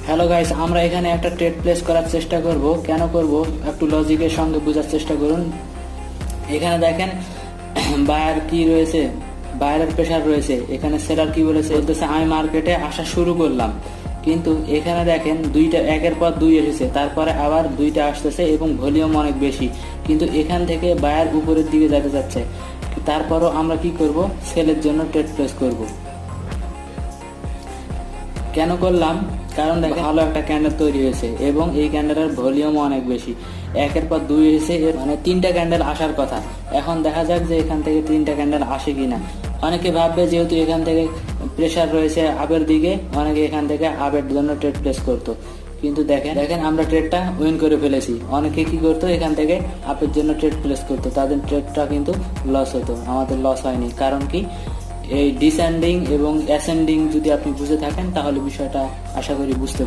Hello guys, আমরা এখানে একটা ট্রেড প্লেস করার চেষ্টা করব। কেন করব একটু লজিকের সঙ্গে বোঝার চেষ্টা করুন। এখানে দেখেন বায়ার কি রয়েছে, বায়ারের প্রেসার রয়েছে। এখানে সেলার কি বলেছে, বলতেছে আমি মার্কেটে আসা শুরু করলাম, কিন্তু এখানে দেখেন দুইটা একের পর দুই এসেছে, তারপরে আবার দুইটা আসতেছে এবং ভলিউম অনেক বেশি, কিন্তু এখান থেকে বায়ার উপরের দিকে যেতে যাচ্ছে। তারপরও আমরা কি করব, সেলের জন্য ট্রেড প্লেস করব। কেন করলাম, কারণ দেখেন ভালো একটা ক্যান্ডেল তৈরি হয়েছে এবং এই ক্যান্ডেলের ভলিউম অনেক বেশি। একের পর দুই এসেছে, মানে তিনটা ক্যান্ডেল আসার কথা। এখন দেখা যাক যে এখান থেকে তিনটা ক্যান্ডেল আসে কিনা। অনেকে ভাববে যেহেতু এখান থেকে প্রেসার রয়েছে আপের দিকে, অনেকে এখান থেকে আপের জন্য ট্রেড প্লেস করতো, কিন্তু দেখেন আমরা ট্রেডটা উইন করে ফেলেছি। অনেকে কি করতো, এখান থেকে আপের জন্য ট্রেড প্লেস করতো, তাদের ট্রেডটা কিন্তু লস হতো। আমাদের লস হয়নি, কারণ কি এই ডিসেন্ডিং এবং অ্যাসেন্ডিং যদি আপনি বুঝে থাকেন তাহলে বিষয়টা আশা করি বুঝতে